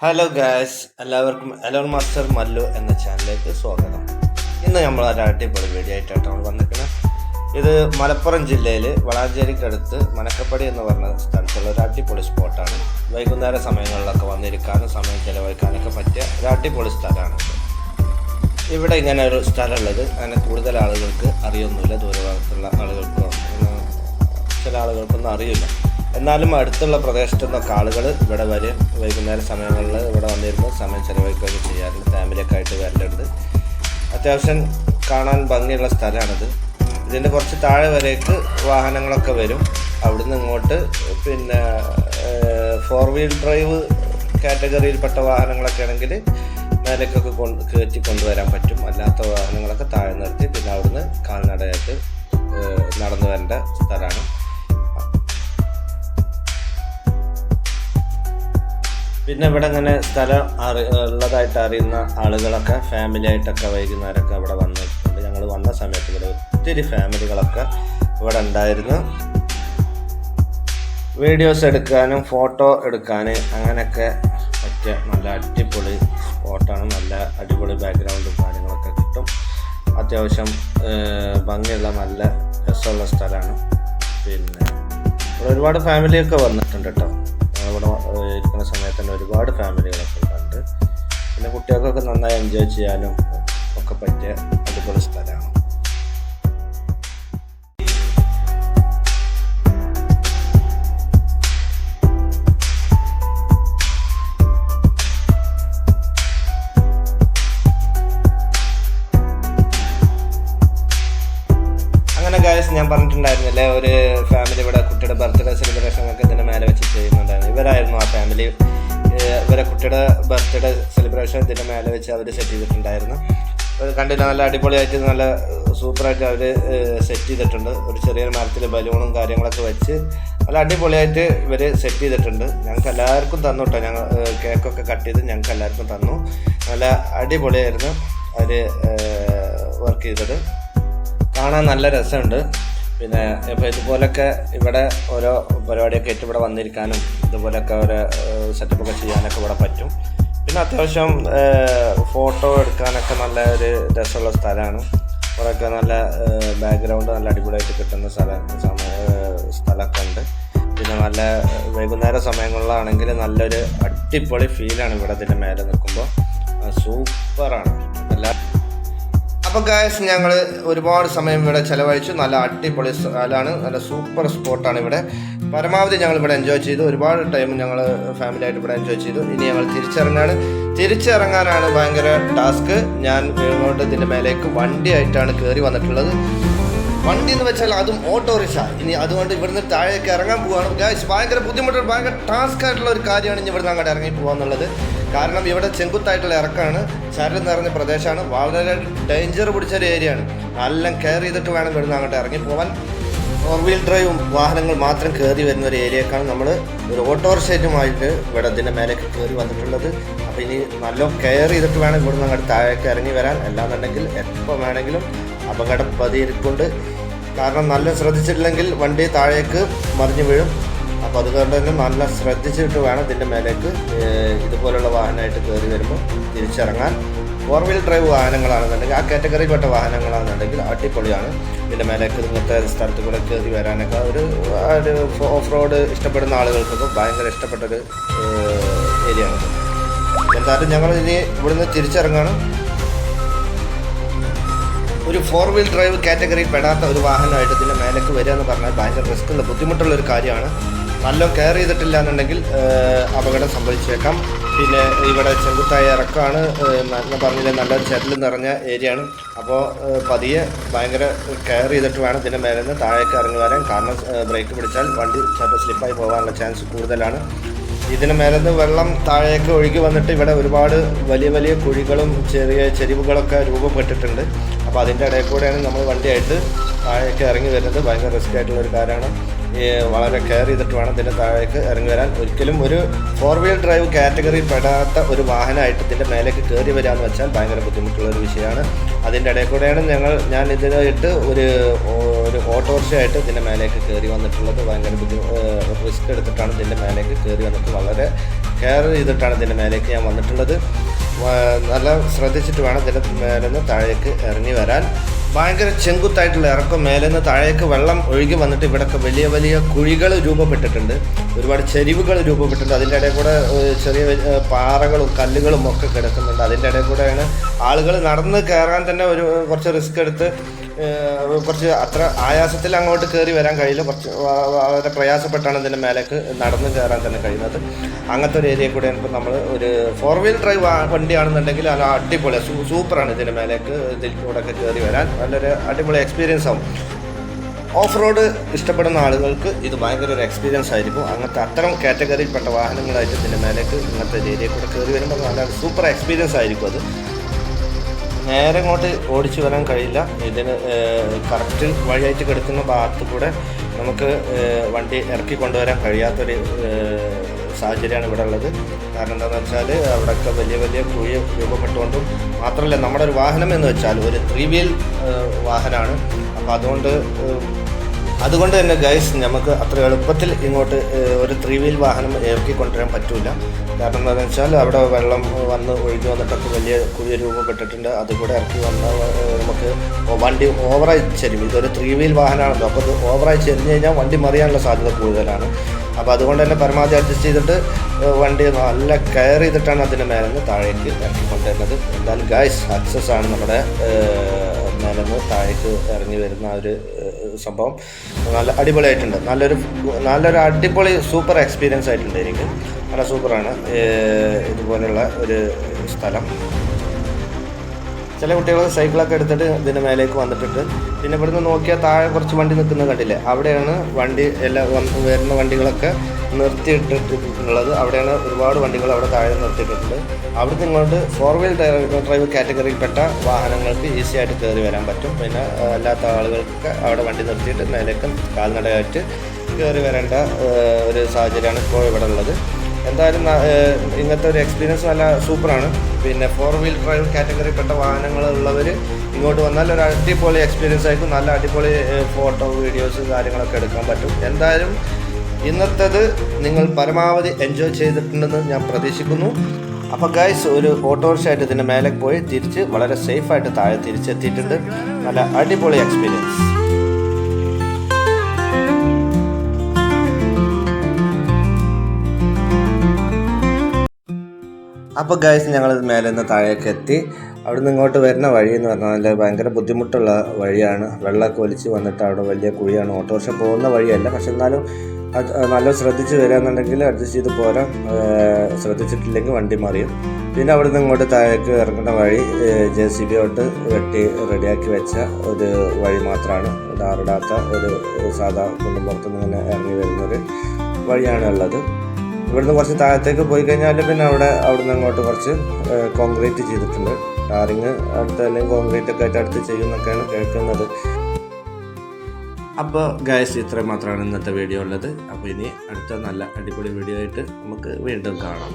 Hello guys, എല്ലാവർക്കും Elon master Mallu എന്ന ചാനലിലേക്ക് സ്വാഗതം. ഇന്ന് നമ്മൾ ഒരു അടിപൊളി വീഡിയോ ആയിട്ടാണ് വന്നിരിക്കുന്നത്. ഇത് മലപ്പുറം ജില്ലയിൽ വളാഞ്ചേരിക്കടുത്ത് മനക്കപ്പടി എന്ന് പറഞ്ഞ സ്ഥലത്തുള്ള ഒരു അടിപൊളി സ്പോട്ടാണ്. വൈകുന്നേര സമയങ്ങളിലൊക്കെ വന്നിരിക്കാനും സമയം ചിലവഴിക്കാനൊക്കെ പറ്റിയ ഒരു അടിപൊളി സ്ഥലമാണ്. ഇവിടെ ഇങ്ങനെ ഒരു സ്ഥലമുള്ളത് അങ്ങനെ കൂടുതൽ ആളുകൾക്ക് അറിയൊന്നുമില്ല. ദൂരഭാഗത്തുള്ള ആളുകൾക്കോ ചില ആളുകൾക്കൊന്നും അറിയില്ല. എന്നാലും അടുത്തുള്ള പ്രദേശത്തു നിന്നൊക്കെ ആളുകൾ ഇവിടെ വരും. വൈകുന്നേര സമയങ്ങളിൽ ഇവിടെ വന്നിരുന്ന് സമയം ചിലവഴിക്കുകയൊക്കെ ചെയ്യാറുണ്ട്. ഫാമിലിയൊക്കെ ആയിട്ട് വരലുണ്ട്. അത്യാവശ്യം കാണാൻ ഭംഗിയുള്ള സ്ഥലമാണിത്. ഇതിൻ്റെ കുറച്ച് താഴെ വരേക്ക് വാഹനങ്ങളൊക്കെ വരും. അവിടുന്ന് ഇങ്ങോട്ട് പിന്നെ 4 വീൽ ഡ്രൈവ് കാറ്റഗറിയിൽപ്പെട്ട വാഹനങ്ങളൊക്കെ ആണെങ്കിൽ മേലേക്കൊക്കെ കയറ്റി കൊണ്ടുവരാൻ പറ്റും. അല്ലാത്ത വാഹനങ്ങളൊക്കെ താഴെ നിർത്തി പിന്നെ അവിടുന്ന് കാൽനടയായിട്ട് നടന്നു വരേണ്ട സ്ഥലമാണ്. പിന്നെ ഇവിടെ ഇങ്ങനെ സ്ഥലം ഉള്ളതായിട്ട് അറിയുന്ന ആളുകളൊക്കെ ഫാമിലി ആയിട്ടൊക്കെ വൈകുന്നേരമൊക്കെ ഇവിടെ വന്നിട്ടുണ്ട്. ഞങ്ങൾ വന്ന സമയത്ത് ഇവിടെ ഒത്തിരി ഫാമിലികളൊക്കെ ഇവിടെ ഉണ്ടായിരുന്നു. വീഡിയോസ് എടുക്കാനും ഫോട്ടോ എടുക്കാൻ അങ്ങനെയൊക്കെ പറ്റിയ നല്ല അടിപൊളി സ്പോട്ടാണ്. നല്ല അടിപൊളി ബാക്ക്ഗ്രൗണ്ടും കാര്യങ്ങളൊക്കെ കിട്ടും. അത്യാവശ്യം ഭംഗിയുള്ള നല്ല രസമുള്ള സ്ഥലമാണ്. പിന്നെ ഇവിടെ ഒരുപാട് ഫാമിലിയൊക്കെ വന്നിട്ടുണ്ട് കേട്ടോ. ഇവിടെ ഇരിക്കുന്ന സമയത്ത് തന്നെ ഒരുപാട് ഫാമിലികളൊക്കെ ഉണ്ട്. പിന്നെ കുട്ടികൾക്കൊക്കെ നന്നായി എൻജോയ് ചെയ്യാനും ഒക്കെ പറ്റിയ അടിപൊളി സ്ഥലമാണ്. അങ്ങനെ ഗായ്സ്, ഞാൻ പറഞ്ഞിട്ടുണ്ടായിരുന്നില്ലേ ഒരു ഫാമിലി ഇവിടെ കുട്ടിയുടെ ബർത്ത്ഡേ സെലിബ്രേഷൻ ഒക്കെ ഇതിൻ്റെ മേലെ വെച്ച് ചെയ്യുന്നുണ്ടായിരുന്നു. ഇവരായിരുന്നു ആ ഫാമിലി. ഇവരെ കുട്ടിയുടെ ബർത്ത്ഡേ സെലിബ്രേഷൻ ഇതിൻ്റെ മേലെ വെച്ച് അവർ സെറ്റ് ചെയ്തിട്ടുണ്ടായിരുന്നു. കണ്ടില്ല, നല്ല അടിപൊളിയായിട്ട് നല്ല സൂപ്പറായിട്ട് അവർ സെറ്റ് ചെയ്തിട്ടുണ്ട്. ഒരു ചെറിയൊരു മരത്തിൽ ബലൂണും കാര്യങ്ങളൊക്കെ വെച്ച് നല്ല അടിപൊളിയായിട്ട് ഇവർ സെറ്റ് ചെയ്തിട്ടുണ്ട്. ഞങ്ങൾക്ക് എല്ലാവർക്കും തന്നു കേട്ടോ. ഞങ്ങൾ കേക്കൊക്കെ കട്ട് ചെയ്ത് ഞങ്ങൾക്ക് എല്ലാവർക്കും തന്നു. നല്ല അടിപൊളിയായിരുന്നു അവർ വർക്ക് ചെയ്തത്. കാണാൻ നല്ല രസമുണ്ട്. പിന്നെ ഇപ്പോൾ ഇതുപോലൊക്കെ ഇവിടെ ഓരോ പരിപാടിയൊക്കെ ആയിട്ട് ഇവിടെ വന്നിരിക്കാനും ഇതുപോലൊക്കെ ഓരോ സെറ്റപ്പൊക്കെ ചെയ്യാനൊക്കെ ഇവിടെ പറ്റും. പിന്നെ അത്യാവശ്യം ഫോട്ടോ എടുക്കാനൊക്കെ നല്ല ഒരു രസമുള്ള സ്ഥലമാണ്. കുറേയൊക്കെ നല്ല ബാക്ക്ഗ്രൗണ്ട് നല്ല അടിപൊളിയായിട്ട് കിട്ടുന്ന സ്ഥലമൊക്കെ ഉണ്ട്. പിന്നെ നല്ല വൈകുന്നേര സമയങ്ങളിലാണെങ്കിൽ നല്ലൊരു അടിപൊളി ഫീലാണ് ഇവിടെ ഇതിൻ്റെ മേലെ നിൽക്കുമ്പോൾ. സൂപ്പറാണ്. അപ്പോൾ ഗായ്സ്, ഞങ്ങൾ ഒരുപാട് സമയം ഇവിടെ ചിലവഴിച്ചു. നല്ല അടിപൊളി സ്ഥലമാണ്. നല്ല സൂപ്പർ സ്പോട്ടാണ് ഇവിടെ. പരമാവധി ഞങ്ങൾ ഇവിടെ എൻജോയ് ചെയ്തു. ഒരുപാട് ടൈം ഞങ്ങൾ ഫാമിലി ആയിട്ട് ഇവിടെ എൻജോയ് ചെയ്തു. ഇനി ഞങ്ങൾ തിരിച്ചിറങ്ങാനാണ് ഭയങ്കര ടാസ്ക്. ഞാൻ ഇങ്ങോട്ട് ഇതിൻ്റെ മേലേക്ക് വണ്ടിയായിട്ടാണ് കയറി വന്നിട്ടുള്ളത്. വണ്ടി എന്ന് വെച്ചാൽ അതും ഓട്ടോറിക്ഷ. ഇനി അതുകൊണ്ട് ഇവിടുന്ന് താഴേക്ക് ഇറങ്ങാൻ പോവുകയാണ് ഗായ്സ്. ഭയങ്കര ബുദ്ധിമുട്ടുള്ള ഭയങ്കര ടാസ്ക് ആയിട്ടുള്ള ഒരു കാര്യമാണ് ഇനി ഇവിടുന്ന് അങ്ങോട്ട് ഇറങ്ങി പോകാന്നുള്ളത്. കാരണം ഇവിടെ ചെങ്കുത്തായിട്ടുള്ള ഇറക്കമാണ്, ചരൽ നിറഞ്ഞ പ്രദേശമാണ്, വളരെ ഡേഞ്ചർ പിടിച്ചൊരു ഏരിയയാണ്. എല്ലാം കെയർ ചെയ്തിട്ട് വേണം ഇവിടുന്ന് അങ്ങോട്ട് ഇറങ്ങി പോകാൻ. 4 വീൽ ഡ്രൈവും വാഹനങ്ങൾ മാത്രം കയറി വരുന്ന ഒരു ഏരിയക്കാണ് നമ്മൾ ഒരു ഓട്ടോറിക്ഷയുമായിട്ട് ഇവിടെ ഇതിൻ്റെ മേലേക്ക് കയറി വന്നിട്ടുള്ളത്. അപ്പോൾ ഇനി നല്ല കെയർ ചെയ്തിട്ട് വേണം ഇവിടുന്ന് അങ്ങോട്ട് താഴേക്ക് ഇറങ്ങി വരാൻ. അല്ലാന്നുണ്ടെങ്കിൽ എപ്പോൾ വേണമെങ്കിലും അപകടം പതിയിരിക്കൊണ്ട്. കാരണം നല്ല ശ്രദ്ധിച്ചിട്ടില്ലെങ്കിൽ വണ്ടി താഴേക്ക് മറിഞ്ഞു വീഴും. അപ്പോൾ അതുകൊണ്ട് തന്നെ നല്ല ശ്രദ്ധിച്ചിട്ട് വേണം ഇതിൻ്റെ മേലേക്ക് ഇതുപോലുള്ള വാഹനമായിട്ട് കയറി വരുമ്പോൾ തിരിച്ചിറങ്ങാൻ. 4 വീൽ ഡ്രൈവ് വാഹനങ്ങളാണെന്നുണ്ടെങ്കിൽ ആ കാറ്റഗറിയിൽപ്പെട്ട വാഹനങ്ങളാണെന്നുണ്ടെങ്കിൽ അടിപൊളിയാണ്. ഇതിൻ്റെ മേലേക്ക് ഇങ്ങനത്തെ സ്ഥലത്ത് കൂടെ കയറി വരാനൊക്കെ ഒരു ഓഫ് റോഡ് ഇഷ്ടപ്പെടുന്ന ആളുകൾക്കൊക്കെ ഭയങ്കര ഇഷ്ടപ്പെട്ടൊരു ഏരിയ ആണ്. എന്തായാലും ഞങ്ങൾ ഇനി ഇവിടുന്ന് തിരിച്ചിറങ്ങാണ്. ഒരു 4 വീൽ ഡ്രൈവ് കാറ്റഗറിയിൽ പെടാത്ത ഒരു വാഹനമായിട്ട് ഇതിൻ്റെ മേലേക്ക് വരിക എന്ന് പറഞ്ഞാൽ ഭയങ്കര റിസ്ക്കുള്ള ബുദ്ധിമുട്ടുള്ളൊരു കാര്യമാണ്. നല്ല കെയർ ചെയ്തിട്ടില്ല എന്നുണ്ടെങ്കിൽ അപകടം സംഭവിച്ചേക്കാം. പിന്നെ ഇവിടെ ചെങ്കുത്തായ ഇറക്കമാണ്. ഞാൻ പറഞ്ഞില്ലേ, നല്ലൊരു ചരൽ നിറഞ്ഞ ഏരിയയാണ്. അപ്പോൾ പതിയെ ഭയങ്കര കെയർ ചെയ്തിട്ട് വേണം ഇതിൻ്റെ മേലെ നിന്ന് താഴേക്ക് ഇറങ്ങി വരാൻ. കാരണം ബ്രേക്ക് പിടിച്ചാൽ വണ്ടി ചിലപ്പോൾ സ്ലിപ്പായി പോകാനുള്ള ചാൻസ് കൂടുതലാണ്. ഇതിന് മേലെ നിന്ന് വെള്ളം താഴേക്ക് ഒഴുകി വന്നിട്ട് ഇവിടെ ഒരുപാട് വലിയ വലിയ കുഴികളും ചെറിയ ചെരിവുകളൊക്കെ രൂപപ്പെട്ടിട്ടുണ്ട്. അപ്പോൾ അതിൻ്റെ ഇടയിൽ കൂടെയാണ് നമ്മൾ വണ്ടിയായിട്ട് താഴേക്ക് ഇറങ്ങി വരുന്നത്. ഭയങ്കര റിസ്ക് ആയിട്ടുള്ളൊരു കാര്യമാണ്. വളരെ കെയർ ചെയ്തിട്ട് വേണം ഇതിൻ്റെ താഴേക്ക് ഇറങ്ങി വരാൻ. ഒരിക്കലും ഒരു 4 വീൽ ഡ്രൈവ് കാറ്റഗറിയിൽ പെടാത്ത ഒരു വാഹനമായിട്ട് ഇതിൻ്റെ മേലേക്ക് കയറി വരിക എന്ന് വെച്ചാൽ ഭയങ്കര ബുദ്ധിമുട്ടുള്ളൊരു വിഷയമാണ്. അതിൻ്റെ ഇടയിൽ കൂടെയാണ് ഞാൻ ഇതിനായിട്ട് ഒരു ഓട്ടോറിക്ഷയായിട്ട് ഇതിൻ്റെ മേലേക്ക് കയറി വന്നിട്ടുള്ളത്. ഭയങ്കര റിസ്ക് എടുത്തിട്ടാണ് ഇതിൻ്റെ മേലേക്ക് കയറി വന്നിട്ട് വളരെ കെയർ ചെയ്തിട്ടാണ് ഇതിൻ്റെ മേലേക്ക് ഞാൻ വന്നിട്ടുള്ളത്. നല്ല ശ്രദ്ധിച്ചിട്ട് വേണം ഇതിൻ്റെ മേലെ നിന്ന് താഴേക്ക് ഇറങ്ങി വരാൻ. ഭയങ്കര ചെങ്കുത്തായിട്ടുള്ള ഇറക്കം. മേലെ നിന്ന് താഴേക്ക് വെള്ളം ഒഴുകി വന്നിട്ട് ഇവിടെയൊക്കെ വലിയ വലിയ കുഴികൾ രൂപപ്പെട്ടിട്ടുണ്ട്, ഒരുപാട് ചെരിവുകൾ രൂപപ്പെട്ടിട്ടുണ്ട്. അതിൻ്റെ ഇടയിൽ കൂടെ ചെറിയ പാറകളും കല്ലുകളും ഒക്കെ കിടക്കുന്നുണ്ട്. അതിൻ്റെ ഇടയിൽ കൂടെയാണ് ആളുകൾ നടന്ന് കയറാൻ തന്നെ കുറച്ച് റിസ്ക് എടുത്ത് കുറച്ച് അത്ര ആയാസത്തിൽ അങ്ങോട്ട് കയറി വരാൻ കഴിയില്ല. കുറച്ച് വളരെ പ്രയാസപ്പെട്ടാണ് ഇതിൻ്റെ മേലേക്ക് നടന്ന് കയറാൻ തന്നെ കഴിയുന്നത്. അങ്ങനത്തെ ഒരു ഏരിയ കൂടെ ഇപ്പോൾ നമ്മൾ ഒരു 4-wheel ഡ്രൈവ് വണ്ടിയാണെന്നുണ്ടെങ്കിൽ അത് അടിപൊളി സൂപ്പറാണ്. ഇതിൻ്റെ മേലേക്ക് ഇതിൽ കൂടെയൊക്കെ കയറി വരാൻ നല്ലൊരു അടിപൊളി എക്സ്പീരിയൻസ് ആവും. ഓഫ് റോഡ് ഇഷ്ടപ്പെടുന്ന ആളുകൾക്ക് ഇത് ഭയങ്കര ഒരു എക്സ്പീരിയൻസ് ആയിരിക്കും. അങ്ങനത്തെ അത്തരം കാറ്റഗറിയിൽപ്പെട്ട വാഹനങ്ങളായിട്ട് ഇതിൻ്റെ മേലേക്ക് ഇങ്ങനത്തെ ഏരിയ കൂടെ കയറി വരുമ്പോൾ നല്ല സൂപ്പർ എക്സ്പീരിയൻസ് ആയിരിക്കും. അത് നേരെ ഇങ്ങോട്ട് ഓടിച്ചു വരാൻ കഴിയില്ല. ഇതിന് കറക്റ്റ് വഴിയായിട്ട് കിടക്കുന്ന ഭാഗത്ത് കൂടെ നമുക്ക് വണ്ടി ഇറക്കി കൊണ്ടുവരാൻ കഴിയാത്തൊരു സാഹചര്യമാണ് ഇവിടെ ഉള്ളത്. കാരണം എന്താണെന്ന് വെച്ചാൽ അവിടെയൊക്കെ വലിയ വലിയ കുഴി രൂപപ്പെട്ടുകൊണ്ടും മാത്രമല്ല നമ്മുടെ ഒരു വാഹനം എന്ന് വെച്ചാൽ ഒരു 3-wheel വാഹനമാണ്. അപ്പോൾ അതുകൊണ്ട് തന്നെ ഗൈസ് നമുക്ക് അത്ര എളുപ്പത്തിൽ ഇങ്ങോട്ട് ഒരു 3-wheel വാഹനം ഇറക്കി കൊണ്ടുവരാൻ പറ്റില്ല. കാരണം എന്താണെന്ന് വെച്ചാൽ അവിടെ വെള്ളം വന്ന് ഒഴുകി വന്നിട്ടൊക്കെ വലിയ കുഴി രൂപപ്പെട്ടിട്ടുണ്ട്. അതുകൂടെ ഇറക്കി വന്നാൽ നമുക്ക് വണ്ടി ഓവറായി ചെരിയും. ഇതൊരു 3-wheel വാഹനമാണല്ലോ, അപ്പോൾ ഇത് ഓവറായി ചെരിഞ്ഞ് കഴിഞ്ഞാൽ വണ്ടി മറിയാനുള്ള സാധ്യത കൂടുതലാണ്. അപ്പോൾ അതുകൊണ്ട് തന്നെ പരമാവധി അഡ്ജസ്റ്റ് ചെയ്തിട്ട് വണ്ടി നല്ല കെയർ ചെയ്തിട്ടാണ് അതിൻ്റെ മേലെ നിന്ന് താഴേക്ക് ഇറക്കി കൊണ്ടുവരുന്നത്. എന്തായാലും ഗൈസ് സക്സസ് ആണ് നമ്മുടെ മേലെ നിന്ന് താഴേക്ക് ഇറങ്ങി വരുന്ന ഒരു സംഭവം. നല്ല അടിപൊളിയായിട്ടുണ്ട്. നല്ലൊരു അടിപൊളി സൂപ്പർ എക്സ്പീരിയൻസ് ആയിട്ടുണ്ട് എനിക്ക്. നല്ല സൂപ്പറാണ് ഇതുപോലെയുള്ള ഒരു സ്ഥലം. ചില കുട്ടികൾ സൈക്കിളൊക്കെ എടുത്തിട്ട് ഇതിൻ്റെ മേലേക്ക് വന്നിട്ടുണ്ട്. പിന്നെ ഇവിടുന്ന് നോക്കിയാൽ താഴെ കുറച്ച് വണ്ടി നിൽക്കുന്നത് കണ്ടില്ലേ, അവിടെയാണ് വണ്ടി വരുന്ന വണ്ടികളൊക്കെ നിർത്തിയിട്ടിട്ടുള്ളത്. അവിടെയാണ് ഒരുപാട് വണ്ടികൾ അവിടെ താഴെ നിർത്തിയിട്ടുണ്ട്. അവിടുന്ന് ഇങ്ങോട്ട് 4-wheel ഡ്രൈവ് കാറ്റഗറിയിൽപ്പെട്ട വാഹനങ്ങൾക്ക് ഈസി ആയിട്ട് കയറി വരാൻ പറ്റും. പിന്നെ അല്ലാത്ത ആളുകൾക്ക് അവിടെ വണ്ടി നിർത്തിയിട്ട് മേലേക്ക് കാൽനടയായിട്ട് കയറി വരേണ്ട ഒരു സാഹചര്യമാണ് ഇപ്പോൾ ഇവിടെ ഉള്ളത്. എന്തായാലും ഇങ്ങനത്തെ ഒരു എക്സ്പീരിയൻസ് നല്ല സൂപ്പറാണ്. പിന്നെ 4-wheel ഡ്രൈവ് കാറ്റഗറിയിൽപ്പെട്ട വാഹനങ്ങളുള്ളവർ ഇങ്ങോട്ട് വന്നാൽ ഒരു അടിപൊളി എക്സ്പീരിയൻസ് ആയിരിക്കും. നല്ല അടിപൊളി ഫോട്ടോ വീഡിയോസ് കാര്യങ്ങളൊക്കെ എടുക്കാൻ പറ്റും. എന്തായാലും ഇന്നത്തേത് നിങ്ങൾ പരമാവധി എൻജോയ് ചെയ്തിട്ടുണ്ടെന്ന് ഞാൻ പ്രതീക്ഷിക്കുന്നു. അപ്പോൾ ഗൈസ് ഒരു ഓട്ടോറിക്ഷ ആയിട്ട് ഇതിൻ്റെ മേലെ പോയി തിരിച്ച് വളരെ സേഫായിട്ട് താഴെ തിരിച്ചെത്തിയിട്ടുണ്ട്. നല്ല അടിപൊളി എക്സ്പീരിയൻസ്. അപ്പോൾ ഗൈസ് ഞങ്ങൾ മേലെ നിന്ന് താഴേക്ക് എത്തി. അവിടെ നിന്ന് ഇങ്ങോട്ട് വരുന്ന വഴി എന്ന് പറഞ്ഞാൽ ഭയങ്കര ബുദ്ധിമുട്ടുള്ള വഴിയാണ്. വെള്ളമൊക്കെ ഒലിച്ച് വന്നിട്ട് അവിടെ വലിയ കുഴിയാണ്. ഓട്ടോറിക്ഷ പോകുന്ന വഴിയല്ല, പക്ഷെ എന്നാലും നല്ല ശ്രദ്ധിച്ച് വരികയെന്നുണ്ടെങ്കിൽ അഡ്ജസ്റ്റ് ചെയ്ത് പോരാം. ശ്രദ്ധിച്ചിട്ടില്ലെങ്കിൽ വണ്ടി മറിയും. പിന്നെ അവിടെ നിന്ന് ഇങ്ങോട്ട് താഴേക്ക് ഇറങ്ങുന്ന വഴി JCB തൊട്ട് വെട്ടി റെഡിയാക്കി വെച്ച ഒരു വഴി മാത്രമാണ്. ടാറിടാത്ത ഒരു സാധാ കുണ്ടും പുറത്തുനിന്ന് ഇങ്ങനെ ഇറങ്ങി വരുന്നൊരു വഴിയാണ് ഉള്ളത്. ഇവിടുന്ന് കുറച്ച് താഴത്തേക്ക് പോയി കഴിഞ്ഞാൽ പിന്നെ അവിടെ നിന്ന് അങ്ങോട്ട് കുറച്ച് കോൺക്രീറ്റ് ചെയ്തിട്ടുണ്ട്. ടാറിങ് അടുത്ത് അല്ലെങ്കിൽ കോൺക്രീറ്റ് ഒക്കെ ആയിട്ട് അടുത്ത് ചെയ്യുന്നൊക്കെയാണ് കേൾക്കുന്നത്. അപ്പോൾ ഗൈസ് ഇത്രയും മാത്രമാണ് ഇന്നത്തെ വീഡിയോ ഉള്ളത്. അപ്പോൾ ഇനി അടുത്ത നല്ല അടിപൊളി വീഡിയോ ആയിട്ട് നമുക്ക് വീണ്ടും കാണാം.